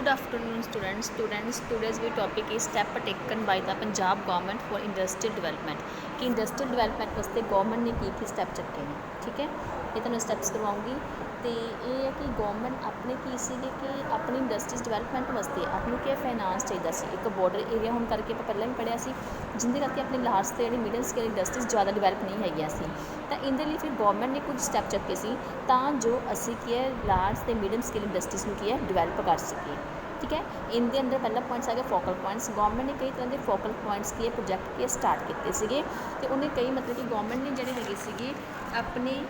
Good afternoon, students. Today's we topic is step taken by the Punjab government for industrial development कि industrial development वास्ते government ने की step चुके हैं। ठीक है, ये तुहानूं स्टैप्स करवाऊँगी। तो ये है कि गवर्नमेंट अपने की सीगे कि अपनी इंडस्ट्रीज डिवेलपमेंट वास्ते आपनूं क्या फाइनांस चाहिए सी। एक बॉर्डर एरिया होने करके आपां पहलां भी पढ़िया सी, जिंदे करके अपनी लार्ज ते जिहड़ी मिडल स्केल इंडस्ट्रीज ज़्यादा डिवेलप नहीं हैगियां सी। तो इहदे लई फिर गवर्नमेंट ने कुछ स्टैप चुके सी तां जो असीं की है लार्ज ते मिडल स्केल इंडस्ट्रीज नूं की है डिवेलप कर सकीए। ठीक है, इनके अंदर पहला पॉइंट्स है फोकल पॉइंट्स। गवर्नमेंट ने कई तरह के फोकल पॉइंट्स की प्रोजेक्ट की स्टार्ट किए तो उन्हें कई मतलब कि गवर्नमेंट ने जोड़े है अपने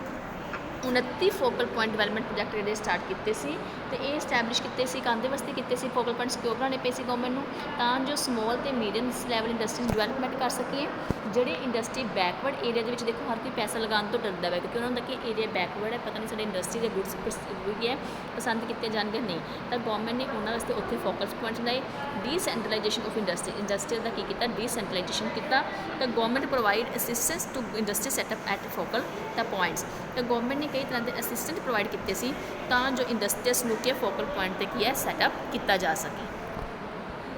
29 फोकल पॉइंट डिवेलपमेंट प्रोजेक्ट जोड़े स्टार्ट किए तो ये इस्टैबलिश किए कांदे वास्ते किए फोकल पॉइंट्स क्यों बनाने पे गवर्नमेंट में तां जो स्मॉल तो मीडियम लैवल इंडस्ट्रीज डिवेलपमेंट कर सकिए। जोड़े इंडस्ट्री बैकवर्ड एरिया के देखो हर कोई पैसा लगाने तो डरता है क्योंकि उन्होंने कि एरिया बैकवर्ड है, पता नहीं साढ़े इंडस्ट्री के गुड्स है पसंद किए जाएंगे नहीं। तो गवर्नमेंट ने उन्होंने वास्ते उत्थे फोकस पॉइंट्स बनाए। डिसेंट्रलाइजेशन ऑफ इंडस्ट्री का की किया, डिसेंट्रलाइजेशन किया। तो government provide assistance to industry setup at focal the points. तो गवर्नमेंट ने कई तरह के असिस्टेंट प्रोवाइड किए जो इंडस्ट्रीज नूं फोकल पॉइंट पर की है सैटअप किया जा सके।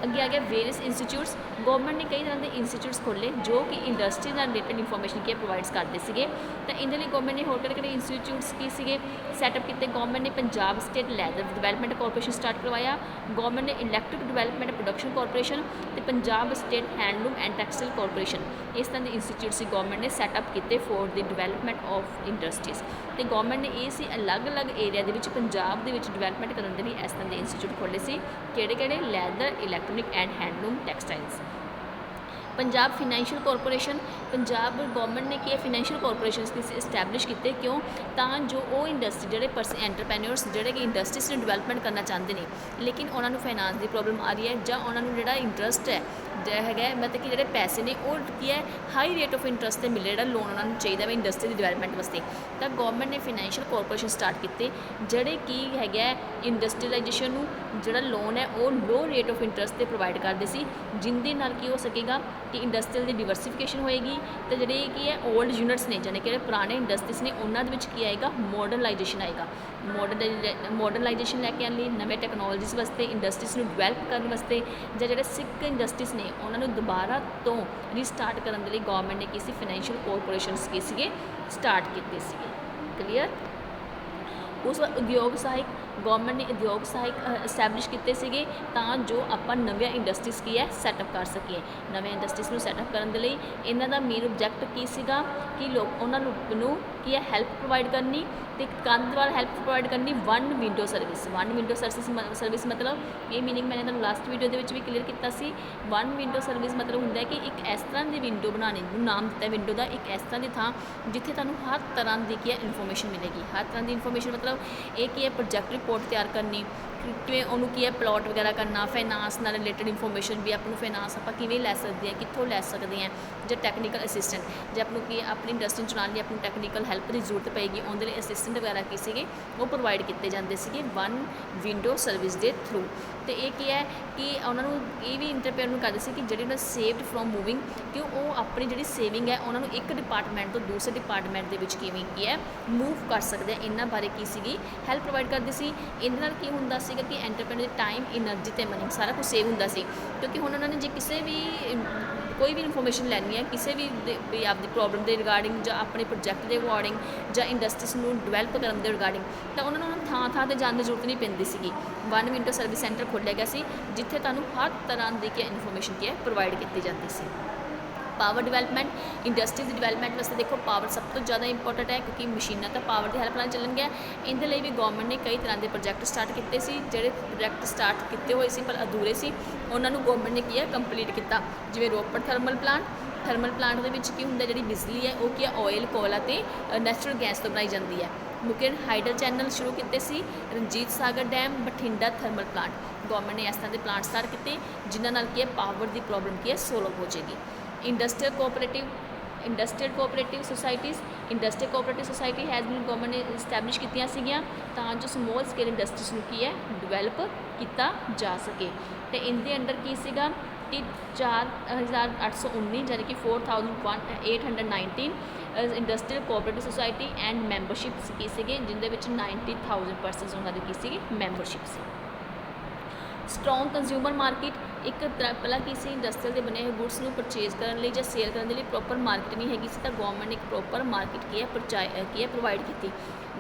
अगे आ गया वेरियस इंस्टीट्यूट्स। गवर्नमेंट ने कई तरह के इंस्टीट्यूट्स खोले जो कि इंडस्ट्री नाल रिलेटेड इनफॉर्मेशन की प्रोवाइड्स करते थे। तो इनके लिए गवर्नमेंट ने होर किहड़े इंस्टीट्यूट्स की सैटअप किए। गवर्नमेंट ने Punjab state leather development corporation start करवाया। गवर्नमेंट ने इलैक्ट्रिक डिवेलपमेंट प्रोडक्शन कॉरपोरेशन तो Punjab state handloom and textile corporation इस तरह के इंस्टीट्यूट्स गवर्नमेंट ने सैटअप किए for the development of industries. तो गवर्नमेंट ने ये अलग अलग एरिया के पंजाब के डिवेलपमेंट करने के लिए इस तरह के इंस्टीट्यूट खोले से किहड़े leather electronic and handloom textiles. Punjab financial corporation, Punjab government ने किए फाइनैंशियल कॉरपोरेशन इस्टैबलिश किए क्यों तां जो वो इंडस्ट्री जोड़े एंटरप्रेन्योर्स जोड़े कि इंडस्ट्रीज में डिवेलपमेंट करना चाहते हैं लेकिन उन्होंने फाइनांस की प्रॉब्लम आ रही है ਜਾਂ उन्होंने जो इंटरस्ट है मतलब कि जोड़े पैसे ने वो की है हाई रेट ऑफ इंटरस्ट से मिले जो लोन उन्होंने चाहिए इंडस्ट्री की डिवेलपमेंट वास्ते। तो गवर्नमेंट ने फाइनैंशियल कॉरपोरेशन स्टार्ट किए जोड़े कि है इंडस्ट्रीलाइजेशन जोड़ा लोन है वो लो रेट ऑफ इंटरस्ट से प्रोवाइड करते सी जिंदे नाल की हो सकेगा कि इंडस्ट्रीयल की डिवर्सीफिकेशन होएगी। तो जोड़े कि है ओल्ड यूनिट्स ने जाने कि पुराने इंडस्ट्रीज ने उन्होंने की आएगा मॉडर्नाइजेशन आएगा। मॉडर्नाइजेशन लैके आने लिए नवे टैक्नोलॉजीज वास्ते इंडस्ट्रीज में डिवेलप करने वास्ते जो सिक इंडस्ट्रीज ने उन्होंने दोबारा तो रीस्टार्ट करने के लिए गवर्नमेंट ने की फाइनैंशियल कॉरपोरेशन की स्टार्ट किए। क्लीयर। उस उद्योग सहायक गवर्नमेंट ने उद्योग सहायक इस्टैबलिश किए जो आप नवी इंडस्ट्रीज की है सैटअप कर सकिए। नवे इंडस्ट्रीज में सैटअप करने के लिए इन्हों का मेन ऑब्जैक्ट की सीगा कि लोग उन्होंने की है हैल्प प्रोवाइड करनी तो कंध द्वारा हैल्प प्रोवाइड करनी one window service. One window service मतलब ये मीनिंग मैंने तुहानूं लास्ट वीडियो के भी क्लीयर किया सी। वन विंडो सर्विस मतलब होंगे कि एक इस तरह की विंडो बनाने नाम दिता विंडो का एक इस तरह की थां जिथे तुहानूं हर तरह की की इन्फॉर्मेशन मिलेगी। हर तरह की इन्फॉर्मेशन मतलब एक की है प्रोजैक्ट रिपोर्ट तैयार करनी कि उन्होंने की है प्लॉट वगैरह करना, फाइनांस नाल रिलेटेड इन्फॉर्मेशन भी आपको फाइनांस आप किवें लै सकते हैं कितों लै सकते हैं जो टैक्नीकल असिस्टेंट जो आपको कि अपनी इंडस्ट्री चलाने लिए अपनी टैक्नीकल हैल्प की जरूरत पेगी उनके लिए असिस्टेंट वगैरह की सी वो प्रोवाइड किए जाते थे वन विंडो सर्विस के थ्रू। तो ये है कि उन्होंने ये भी इंटरप्रेन्योर करते थे कि जोड़े सेव्ड फ्रॉम मूविंग कि वो अपनी जी सेविंग है उन्होंने एक डिपार्टमेंट तो दूसरे डिपार्टमेंट के किवें की है मूव कर सकते हैं। इन्होंने बारे की सी हैल्प प्रोवाइड करती सी। इहदे की होंदा सीगा कि एंटरप्रेन्योर टाइम एनर्जी तो मनी सारा कुछ सेव होंदा सी क्योंकि हुण उन्होंने जो किसी भी कोई भी इन्फॉर्मेशन लैनी है किसी भी आपकी प्रॉब्लम के रिगार्डिंग या अपने प्रोजैक्ट के अकॉर्डिंग या इंडस्ट्रीज में डिवेलप करने के रिगार्डिंग तो उन्होंने थां थां पर जाने की जरूरत नहीं पैंदी सी। वन विंडो सर्विस सेंटर खोलिया गया सी जिथे तुहानूं हर तरह की इन्फॉर्मेशन की है प्रोवाइड की जाती सी। पावर डिवेलपमेंट इंडस्ट्रीज डिवेलपमेंट वास्ते देखो पावर सब तो ज़्यादा इंपोर्टेंट है क्योंकि मशीनां तो पावर की हेल्प नाल चलन गया। इहदे लई भी गवर्नमेंट ने कई तरह के प्रोजैक्ट स्टार्ट किए सी जोड़े प्रोजैक्ट स्टार्ट किए हुए सी पर अधूरे सी उन्होंने गवर्नमेंट ने किया कंप्लीट किया। जिवें रोपड़ थर्मल प्लांट के की होंगे जी बिजली है वो की ऑयल कोयला तो नैचुरल गैस तो बनाई जाती है। मुकेन हाइडल चैनल शुरू किए सी। Ranjit Sagar dam Bathinda thermal plant government ने इस तरह के प्लांट स्टार्ट किए जिन्होंने की पावर की प्रॉब्लम की है सोल्व हो जाएगी। Industrial cooperative society has been government ने इस्टैबलिश कीतियां सीगियां तां जो स्मॉल स्केल इंडस्ट्रीज की है डिवेलप किया जा सके। तो इनके अंडर की सीगा कि 4819 यानी कि 4819 इंडस्ट्रियल कोऑपरेटिव सोसाइटी एंड मैंबरशिप्स की जिंदे 90,000 परसनस उन्होंने की मैंबरशिप सी। ਸਟਰੋਂਗ ਕੰਜ਼ਿਊਮਰ ਮਾਰਕੀਟ, ਇੱਕ ਪਹਿਲਾਂ ਕੀ ਸੀ, ਇੰਡਸਟਰੀਅਲ ਦੇ ਬਣੇ ਹੋਏ ਗੁੱਡਸ ਨੂੰ ਪਰਚੇਜ਼ ਕਰਨ ਲਈ ਜਾਂ ਸੇਲ ਕਰਨ ਦੇ ਲਈ ਪ੍ਰੋਪਰ ਮਾਰਕੀਟ ਨਹੀਂ ਹੈਗੀ ਸੀ, ਤਾਂ ਗਵਰਨਮੈਂਟ ਨੇ ਇੱਕ ਪ੍ਰੋਪਰ ਮਾਰਕੀਟ ਕੀ ਹੈ ਪ੍ਰੋਵਾਈਡ ਕੀਤੀ।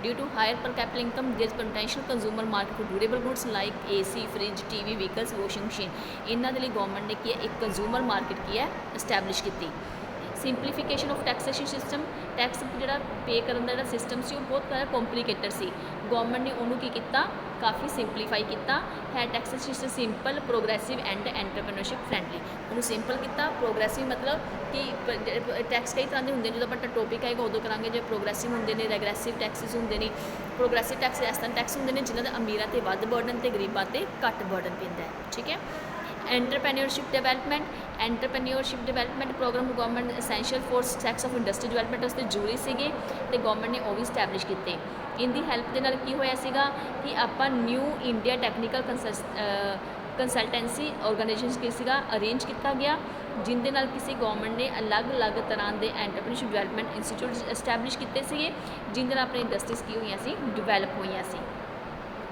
Due to higher per capita income there potential consumer market for durable goods like AC, fridge, TV, vehicles, washing machine. ਇਹਨਾਂ ਦੇ ਲਈ ਗਵਰਨਮੈਂਟ ਨੇ ਕੀ ਹੈ, ਇੱਕ ਕੰਜ਼ੂਮਰ ਮਾਰਕੀਟ ਕੀ ਹੈ ਇਸਟੈਬਲਿਸ਼ ਕੀਤੀ। ਸਿੰਪਲੀਫਿਕੇਸ਼ਨ ਆਫ ਟੈਕਸੇਸ਼ਨ ਸਿਸਟਮ, ਟੈਕਸ ਜਿਹੜਾ ਪੇ ਕਰਨ ਦਾ ਜਿਹੜਾ ਸਿਸਟਮ ਸੀ ਉਹ ਬਹੁਤ ਜ਼ਿਆਦਾ ਕੰਪਲੀਕੇਟਡ ਸੀ। ਗਵਰਨਮੈਂਟ ਨੇ ਉਹਨੂੰ ਕੀ ਕੀਤਾ, ਕਾਫੀ ਸਿੰਪਲੀਫਾਈ ਕੀਤਾ ਹੈ। Taxation system simple, progressive and entrepreneurship friendly. ਉਹਨੂੰ ਸਿੰਪਲ ਕੀਤਾ, ਪ੍ਰੋਗਰੈਸਿਵ ਮਤਲਬ ਕਿ ਟੈਕਸ ਕਈ ਤਰ੍ਹਾਂ ਦੇ ਹੁੰਦੇ ਨੇ, ਜਦੋਂ ਆਪਾਂ ਟੋਪਿਕ ਆਏਗਾ ਉਦੋਂ ਕਰਾਂਗੇ। ਜੇ ਪ੍ਰੋਗਰੈਸਿਵ ਹੁੰਦੇ ਨੇ, ਰੈਗਰੈਸਿਵ ਟੈਕਸਿਸ ਹੁੰਦੇ ਨੇ। ਪ੍ਰੋਗਰੈਸਿਵ ਟੈਕਸ ਇਸ ਤਰ੍ਹਾਂ ਟੈਕਸ ਹੁੰਦੇ ਨੇ ਜਿਨ੍ਹਾਂ ਦਾ ਅਮੀਰਾਂ 'ਤੇ ਵੱਧ ਬਰਡਨ ਅਤੇ ਗਰੀਬਾਂ 'ਤੇ ਘੱਟ ਬਰਡਨ ਪੈਂਦਾ ਹੈ, ਠੀਕ ਹੈ। Entrepreneurship development programme government essential for sakes of industry development उसते जरूरी सीगे ते गवर्नमेंट ने वो भी स्टैबलिश किए। इनकी हैल्प के नाल की होया सीगा कि आपां new India technical consultancy organisation की सीगा अरेंज किया गया, जिनके नाल किसी गवर्नमेंट ने अलग अलग तरह के एंटरप्रेन्योरशिप डेवलपमेंट इंस्टीट्यूट एस्टैबलिश किए सीगे, जिनके नाल अपनी इंडस्ट्रीज की हुई सी डिवेलप हुई सी।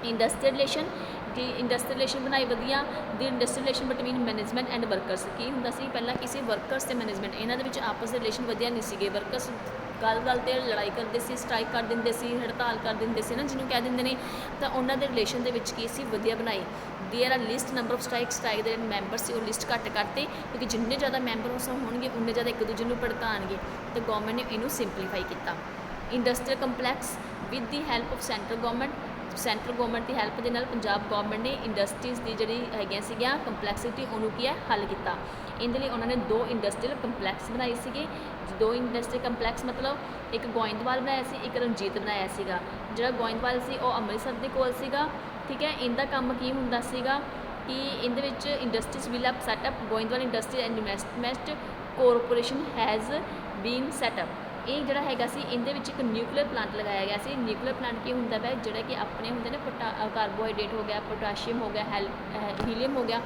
इंडस्ट्रियल रिलेशन की इंडस्ट्रियल रिलेशन बनाई वधिया। The industrial relation between management and workers की हुंदा सी, पहला किसी वर्कर्स ते मैनेजमेंट इन्हां दे विच आपस दे रिलेशन वधिया नहीं सीगे। वर्कर्स गल ते लड़ाई करते सी, स्ट्राइक कर देंदे सी, हड़ताल कर देंदे सी ना जिन्होंने कह देंदे ने, तो उन्हां दे रिलेशन दे विच की सी वधिया बनाई। There are list number of strike दे मैंबर्स वो लिस्ट घट करते, क्योंकि जिन्ने ज़्यादा मैंबर उस होणगे उन्ने ज़्यादा एक दूजे नूं भड़काणगे, तो गवर्नमेंट ने इनू सिंपलीफाई किया। Industrial complex with the help of central government की हैल्प के नाल पंजाब गवर्नमेंट ने इंडस्ट्रीज़ की जिहड़ी हैगियां सीगियां कंपलैक्सिटी उन्होंने की है हल किया। इहदे लई उन्होंने 2 इंडस्ट्रीयल कंपलैक्स बनाए सीगे। 2 इंडस्ट्रीयल कंपलैक्स मतलब एक गोइंदवाल बनाया सी, एक रंजीत बनाया सीगा। जिहड़ा गोइंदवाल सी वो अमृतसर के कोल सीगा, ठीक है। इनका काम की हुंदा सीगा कि इहदे विच industries will have set up Goindwal industry and investment corporation has been set up. ये जोड़ा हैगा सी इहदे विच एक न्यूक्लियर प्लांट लगाया गया सी। न्यूक्लियर प्लांट की हुंदा है जोड़ा कि अपने हुंदे ने कार्बोहाइड्रेट हो गया, पोटाशियम हो गया, हीलियम हो गया,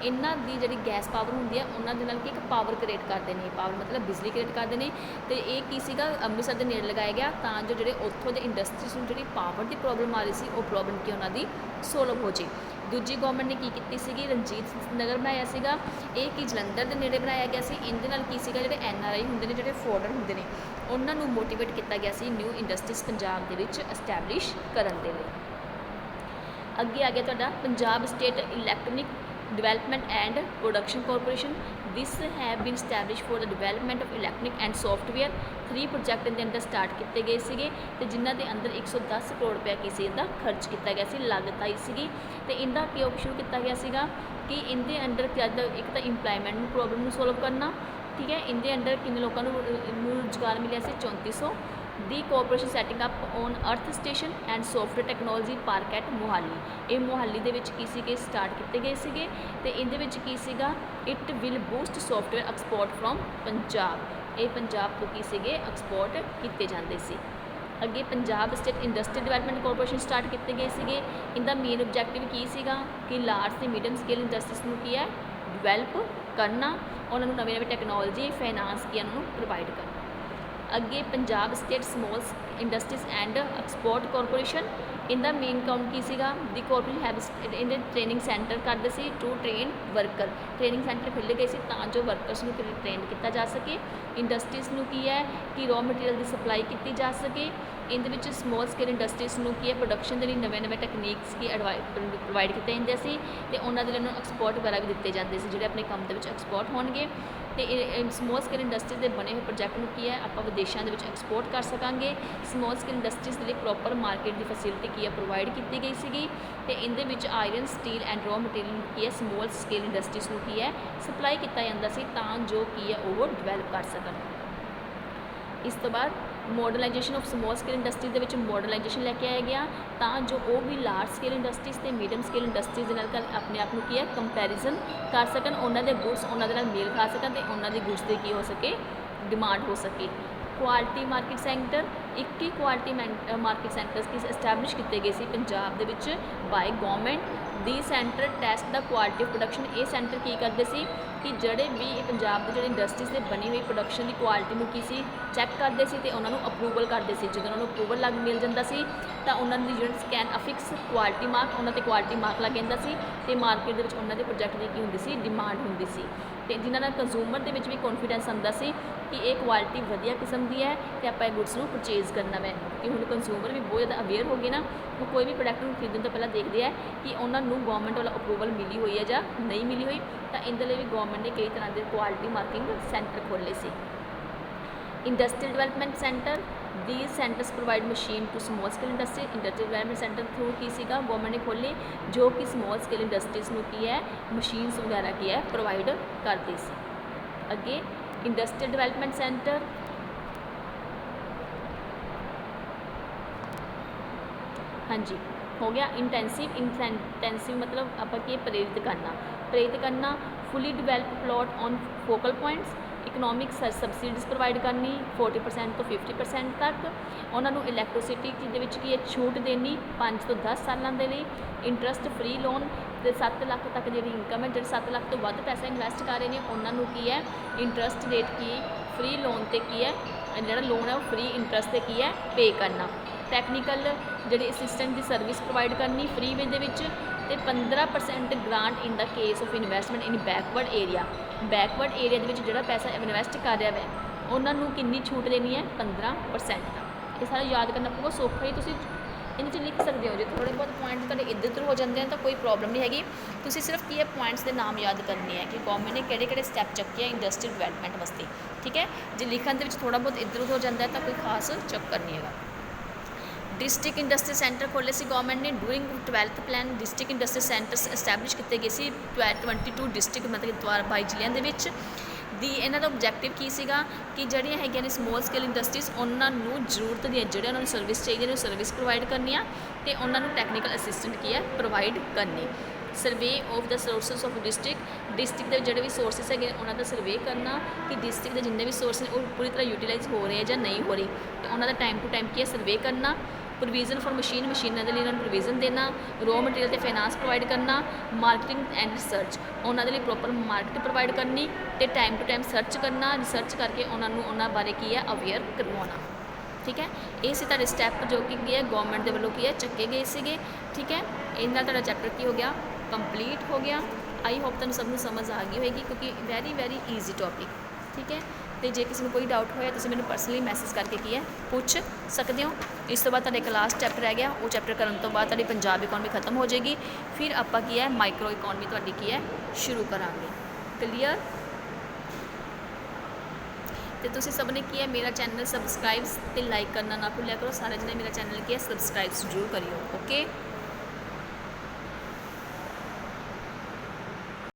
इन्हां दी जिहड़ी गैस पावर हुंदी है उन्हां दे नाल की एक पावर क्रिएट करते हैं। पावर मतलब बिजली क्रिएट करते हैं। तो ये की सीगा अमृतसर के नेड़े लगाया गया तां जो जिहड़े उत्थों दे इंडस्ट्रीज नूं जिहड़ी पावर की प्रॉब्लम आ रही सी वो प्रॉब्लम की उन्हां दी सोल्व हो जाए। दूजी गवर्नमेंट ने की कीती सीगी रंजीत नगर बनाया सीगा। ये कि जलंधर के नेड़े बनाया गया सी। इहदे नाल की सीगा जिहड़े NRI हुंदे ने, जिहड़े फॉरनर हुंदे ने, उन्हां नूं मोटिवेट किया गया सी न्यू इंडस्ट्रीज पंजाब दे विच एस्टैबलिश करन दे लई। अगे आ गया तुहाडा Punjab state electronic development and production corporation. This have been establish for the development of electronic and software. 3 project के अंदर स्टार्ट किए गए थे, तो जिन्हों के अंदर 110 करोड़ रुपया किसी का खर्च किया गया सी, लागत आई सी। तो इनका क्यों शुरू किया गया सीगा कि इनके अंडर एक तो इंप्लायमेंट प्रॉब्लम सोल्व करना, ठीक है। इनके अंडर किन्ने लोगों को रोजगार मिले से 3400। The corporation setting up on earth station and software technology park at Mohali. ये मोहाली दे विच की सीगे स्टार्ट किए गए सीगे। तो इहदे विच की सीगा it will boost software export from Punjab. ये पंजाब तो की सीगे एक्सपोर्ट किए जाते सी। अगे Punjab state industry development corporation start किए गए सीगे। इनका मेन ऑब्जैक्टिव की सीगा कि लार्ज से मीडियम स्केल इंडस्ट्रीज नूं की है डिवेलप करना, उन्होंने नवी नवी टैक्नोलॉजी फाइनांस की उन्होंने प्रोवाइड करना। अगे Punjab state small industries and export corporation. इनका मेन काम की सीगा the corporation have in training centre करते सी to train worker. Training centre खुले गए तां जो वर्कर्स नूं ट्रेन किया जा सके। इंडस्ट्रीज नूं की है कि रॉ मटीरियल की सप्लाई की जा सके। इन स्मॉल स्केल इंडस्ट्रीज नूं की है प्रोडक्शन के लिए नवे नवे टैक्नीक्स की प्रोवाइड किए जाते सी, ते उन्हां दे लई एक्सपोर्ट वगैरह भी दिते जाते सी जिहड़े अपने काम दे विच एक्सपोर्ट होणगे। तो स्मॉल स्केल इंडस्ट्रीज के बने हुए प्रोजैक्ट में की है आप विदेशों के एक्सपोर्ट कर सकांगे। स्मॉल स्केल इंडस्ट्रीज के लिए प्रॉपर मार्केट की फैसिलिटी की है प्रोवाइड की गई सी। तो इनके iron steel and raw material की है स्मॉल स्केल इंडस्ट्रीज को की है सप्लाई किया जाता सी तां जो की है वो डिवेलप कर सकन। इस तो बाद modernisation of small scale industries के मॉडर्नाइजेशन लैके आया गया तां जो वो भी लार्ज स्केल इंडस्ट्रीज ते मीडियम स्केल इंडस्ट्रीज के नाल अपने आप की है कंपैरिजन कर सकन, उन्होंने गुड्स उन्होंने मेल खा सकन, तो उन्होंने गुड्स की हो सके डिमांड हो सके। Quality market centre 21 quality market centres ਕੀ ਐਸਟੈਬਲਿਸ਼ ਕੀਤੇ ਗਏ ਸੀ ਪੰਜਾਬ ਦੇ ਵਿੱਚ by government. The centre test the quality of production. ਇਹ ਸੈਂਟਰ ਕੀ ਕਰਦੇ ਸੀ ਕਿ ਜਿਹੜੇ ਵੀ ਪੰਜਾਬ ਦੇ ਜਿਹੜੇ ਇੰਡਸਟਰੀਜ਼ ਦੇ ਬਣੀ ਹੋਈ ਪ੍ਰੋਡਕਸ਼ਨ ਦੀ ਕੁਆਲਿਟੀ ਨੂੰ ਕੀ ਸੀ ਚੈੱਕ ਕਰਦੇ ਸੀ ਤੇ ਉਹਨਾਂ ਨੂੰ ਅਪਰੂਵਲ ਕਰਦੇ ਸੀ। ਜਦੋਂ ਉਹਨਾਂ ਨੂੰ ਅਪਰੂਵਲ ਲੱਗ ਮਿਲ ਜਾਂਦਾ ਸੀ ਤਾਂ ਉਹਨਾਂ ਦੀ ਯੂਨਿਟ ਸਕੈਨ ਅਫਿਕਸ ਕੁਆਲਿਟੀ ਮਾਰਕ, ਉਹਨਾਂ 'ਤੇ ਕੁਆਲਿਟੀ ਮਾਰਕ ਲੱਗ ਜਾਂਦਾ ਸੀ ਤੇ ਮਾਰਕੀਟ ਦੇ ਵਿੱਚ ਉਹਨਾਂ ਦੇ ਪ੍ਰੋਜੈਕਟ ਦੀ ਕੀ ਹੁੰਦੀ ਸੀ ਡਿਮਾਂਡ ਹੁੰਦੀ ਸੀ ਤੇ ਜਿਨ੍ਹਾਂ ਨਾਲ ਕੰਜ਼ੂਮਰ ਦੇ ਵਿੱਚ ਵੀ ਕੌਨਫੀਡੈਂਸ ਆਉਂਦਾ ਸੀ ਕਿ ਇਹ ਕੁਆਲਿਟੀ ਵਧੀਆ ਕਿਸਮ ਦੀ ਹੈ ਤੇ ਆਪਾਂ ਇਹ ਗੁੱਡਸ ਨੂੰ ਪਰਚੇਜ਼ ਕਰਨਾ ਹੈ। ਕਿ ਹੁਣ ਕੰਜ਼ੂਮਰ ਵੀ ਬਹੁਤ ਜ਼ਿਆਦਾ ਅਵੇਅਰ ਹੋ ਗਏ ਨਾ, ਉਹ ਕੋਈ ਵੀ ਪ੍ਰੋਡਕਟ ਨੂੰ ਖਰੀਦਣ ਤੋਂ ਪਹਿਲਾਂ ਦੇਖਦੇ ਆ ਕਿ ਉਹਨਾਂ ਨੂੰ ਗਵਰਨਮੈਂਟ ਵੱਲੋਂ ਅਪਰੂਵਲ ਮਿਲੀ ਹੋਈ ਹੈ ਜਾਂ ਨਹੀਂ ਮਿਲੀ ਹੋਈ। ਤਾਂ ਇਹਦੇ ਲਈ ਵੀ ਗਵਰਨਮੈਂਟ ਨੇ ਕਈ ਤਰ੍ਹਾਂ ਦੇ ਕੁਆਲਿਟੀ ਮਾਰਕਿੰਗ ਸੈਂਟਰ ਖੋਲ੍ਹੇ ਸੀ। Industrial development centre. these centers provide machine to small scale industry। Industrial development centre through ਕੀ ਸੀਗਾ ਗਵਰਨਮੈਂਟ ਨੇ ਖੋਲ੍ਹੇ ਜੋ ਕਿ ਸਮੋਲ ਸਕੇਲ ਇੰਡਸਟਰੀਜ਼ ਨੂੰ ਕੀ ਹੈ ਮਸ਼ੀਨਸ ਵਗੈਰਾ ਕੀ ਹੈ ਪ੍ਰੋਵਾਈਡ ਕਰਦੇ ਸੀ। ਅੱਗੇ ਇੰਡਸਟਰੀਅਲ ਡਿਵੈਲਪਮੈਂਟ ਸੈਂਟਰ। ਹਾਂਜੀ ਹੋ ਗਿਆ ਇੰਟੈਂਸਿਵ ਮਤਲਬ ਆਪਾਂ ਕੀ ਪ੍ਰੇਰਿਤ ਕਰਨਾ fully develop plot on focal points. Economic subsidies provide ਕਰਨੀ 40% ਤੋਂ 50% ਤੱਕ। ਉਹਨਾਂ ਨੂੰ ਇਲੈਕਟ੍ਰੀਸਿਟੀ ਦੇ ਵਿੱਚ ਕੀ ਹੈ ਛੂਟ ਦੇਣੀ 5 ਤੋਂ 10 ਸਾਲਾਂ ਦੇ ਲਈ। ਇੰਟਰਸਟ ਫ੍ਰੀ ਲੋਨ ਤੇ 7 ਲੱਖ ਤੱਕ ਜਿਹੜੀ ਇਨਕਮ ਹੈ, ਜਿਹੜੇ 7 ਲੱਖ ਤੋਂ ਵੱਧ ਪੈਸਾ ਇਨਵੈਸਟ ਕਰ ਰਹੇ ਨੇ ਉਹਨਾਂ ਨੂੰ ਕੀ ਹੈ ਇੰਟਰਸਟ ਰੇਟ ਕੀ ਫ੍ਰੀ ਲੋਨ ਤੇ ਕੀ ਹੈ ਜਿਹੜਾ ਲੋਨ ਹੈ ਉਹ ਫ੍ਰੀ ਇੰਟਰਸਟ ਤੇ ਕੀ ਹੈ ਪੇ ਕਰਨਾ। ਟੈਕਨੀਕਲ ਜਿਹੜੀ ਅਸਿਸਟੈਂਟ ਦੀ ਸਰਵਿਸ ਪ੍ਰੋਵਾਈਡ ਕਰਨੀ ਫ੍ਰੀ ਦੇ ਵਿੱਚ ਤੇ 15% grant in the case of investment in backward area. Backward area ਦੇ ਵਿੱਚ ਜਿਹੜਾ ਪੈਸਾ ਇਨਵੈਸਟ ਕਰ ਰਿਹਾ ਹੈ ਉਹਨਾਂ ਨੂੰ ਕਿੰਨੀ ਛੂਟ ਦੇਣੀ ਹੈ 15% ਦਾ। ਇਹ ਸਾਰਾ ਯਾਦ ਕਰਨਾ ਬਹੁਤ ਸੌਖਾ ਹੀ, ਤੁਸੀਂ ਇਹਦੇ 'ਚ ਲਿਖ ਸਕਦੇ ਹੋ। ਜੇ ਥੋੜ੍ਹੇ ਬਹੁਤ ਪੁਆਇੰਟ ਤੁਹਾਡੇ ਇੱਧਰ ਉੱਧਰ ਹੋ ਜਾਂਦੇ ਹਨ ਤਾਂ ਕੋਈ ਪ੍ਰੋਬਲਮ ਨਹੀਂ ਹੈਗੀ। ਤੁਸੀਂ ਸਿਰਫ ਕੀ ਹੈ ਪੁਆਇੰਟਸ ਦੇ ਨਾਮ ਯਾਦ ਕਰਨੇ ਹੈ ਕਿ ਗਵਰਨਮੈਂਟ ਨੇ ਕਿਹੜੇ ਸਟੈਪ ਚੱਕੇ ਆ ਇੰਡਸਟਰੀਅਲ ਡਿਵੈਲਪਮੈਂਟ ਵਾਸਤੇ। ਠੀਕ ਹੈ, ਜੇ ਲਿਖਣ ਦੇ ਵਿੱਚ ਥੋੜ੍ਹਾ ਬਹੁਤ ਇੱਧਰ ਉੱਧਰ ਹੋ ਜਾਂਦਾ ਹੈ ਤਾਂ ਕੋਈ ਖਾਸ ਚੱਕਰ ਨਹੀਂ ਹੈਗਾ। ਡਿਸਟ੍ਰਿਕਟ ਇੰਡਸਟਰੀ ਸੈਂਟਰ ਖੋਲ੍ਹੇ ਸੀ ਗਵਰਨਮੈਂਟ ਨੇ। During 12th plan district industry centres establish ਕੀਤੇ ਗਏ ਸੀ 22 ਡਿਸਟ੍ਰਿਕਟ ਮਤਲਬ 22 ਜ਼ਿਲ੍ਹਿਆਂ ਦੇ ਵਿੱਚ। ਇਹਨਾਂ ਦਾ ਓਬਜੈਕਟਿਵ ਕੀ ਸੀਗਾ ਕਿ ਜਿਹੜੀਆਂ ਹੈਗੀਆਂ ਨੇ ਸਮੋਲ ਸਕੇਲ ਇੰਡਸਟਰੀਜ਼ ਉਹਨਾਂ ਨੂੰ ਜ਼ਰੂਰਤ ਦੀਆਂ ਜਿਹੜੇ ਉਹਨਾਂ ਨੂੰ ਸਰਵਿਸ ਚਾਹੀਦੀ ਨੇ ਸਰਵਿਸ ਪ੍ਰੋਵਾਈਡ ਕਰਨੀ ਆ ਤੇ ਉਹਨਾਂ ਨੂੰ ਟੈਕਨੀਕਲ ਅਸਿਸਟੈਂਟ ਕੀ ਹੈ ਪ੍ਰੋਵਾਈਡ ਕਰਨੀ। Survey of the sources of district ਦੇ ਜਿਹੜੇ ਵੀ ਸੋਰਸਿਸ ਹੈਗੇ ਉਹਨਾਂ ਦਾ ਸਰਵੇ ਕਰਨਾ ਕਿ ਡਿਸਟ੍ਰਿਕਟ ਦੇ ਜਿੰਨੇ ਵੀ ਸੋਰਸ ਨੇ ਉਹ ਪੂਰੀ ਤਰ੍ਹਾਂ ਯੂਟੀਲਾਈਜ਼ ਹੋ ਰਹੇ ਜਾਂ ਨਹੀਂ ਹੋ ਰਹੀ ਤੇ ਉਹਨਾਂ ਦਾ ਟਾਈਮ ਟੂ ਟਾਈਮ ਕੀ ਹੈ ਸਰਵੇ ਕਰਨਾ। ਪ੍ਰੋਵੀਜ਼ਨ ਫॉर ਮਸ਼ੀਨਾਂ ਦੇ ਲਈ ਉਹਨਾਂ ਨੂੰ ਪ੍ਰੋਵੀਜ਼ਨ ਦੇਣਾ। ਰੋ ਮਟੀਰੀਅਲ ਤੇ ਫਾਈਨਾਂਸ ਪ੍ਰੋਵਾਈਡ ਕਰਨਾ। ਮਾਰਕੀਟਿੰਗ ਐਂਡ ਰਿਸਰਚ ਉਹਨਾਂ ਦੇ ਲਈ ਪ੍ਰੋਪਰ ਮਾਰਕੀਟ ਪ੍ਰੋਵਾਈਡ ਕਰਨੀ ਤੇ ਟਾਈਮ ਟੂ ਟਾਈਮ ਸਰਚ ਕਰਨਾ। ਰਿਸਰਚ ਕਰਕੇ ਉਹਨਾਂ ਨੂੰ ਉਹਨਾਂ ਬਾਰੇ ਕੀ ਹੈ ਅਵੇਅਰ ਕਰਵਾਉਣਾ। ਠੀਕ ਹੈ, ਇਹ ਸੀ ਤੁਹਾਡੇ ਸਟੈਪ ਜੋ ਕਿ ਕੀ ਹੈ ਗਵਰਨਮੈਂਟ ਦੇ ਵੱਲੋਂ ਕੀ ਹੈ ਚੱਕੇ ਗਏ ਸੀਗੇ। ਠੀਕ ਹੈ, ਇਹਦੇ ਨਾਲ ਤੁਹਾਡਾ ਚੈਪਟਰ ਕੀ ਹੋ ਗਿਆ ਕੰਪਲੀਟ ਹੋ ਗਿਆ। ਆਈ ਹੋਪ ਤੁਹਾਨੂੰ ਸਭ ਨੂੰ ਸਮਝ ਆ ਗਈ ਹੋਏਗੀ ਕਿਉਂਕਿ ਵੈਰੀ ਈਜ਼ੀ ਟੌਪਿਕ। ਠੀਕ ਹੈ, ਤੇ ਜੇ ਕਿਸੇ ਨੂੰ ਕੋਈ ਡਾਊਟ ਹੋਇਆ ਤੁਸੀਂ ਮੈਨੂੰ ਪਰਸਨਲੀ ਮੈਸੇਜ ਕਰਕੇ ਕੀ ਹੈ ਪੁੱਛ ਸਕਦੇ ਹੋ। ਇਸ ਤੋਂ ਬਾਅਦ ਤੁਹਾਡੇ ਇੱਕ ਲਾਸਟ ਚੈਪਟਰ ਰਹਿ ਗਿਆ, ਉਹ ਚੈਪਟਰ ਕਰਨ ਤੋਂ ਬਾਅਦ ਤੁਹਾਡੀ ਪੰਜਾਬ ਇਕਨੋਮੀ ਖਤਮ ਹੋ ਜਾਏਗੀ। ਫਿਰ ਆਪਾਂ ਕੀ ਹੈ ਮਾਈਕਰੋ ਇਕਨੋਮੀ ਤੁਹਾਡੀ ਕੀ ਹੈ ਸ਼ੁਰੂ ਕਰਾਂਗੇ। ਕਲੀਅਰ? ਤੇ ਤੁਸੀਂ ਸਭ ਨੇ ਕੀ ਹੈ ਮੇਰਾ ਚੈਨਲ ਸਬਸਕ੍ਰਾਈਬ ਤੇ ਲਾਈਕ ਕਰਨਾ ਨਾ ਭੁੱਲਿਆ ਕਰੋ। ਸਾਰੇ ਜਣੇ ਮੇਰਾ ਚੈਨਲ ਕੀ ਹੈ ਸਬਸਕ੍ਰਾਈਬ ਜ਼ਰੂਰ ਕਰਿਓ। ਓਕੇ।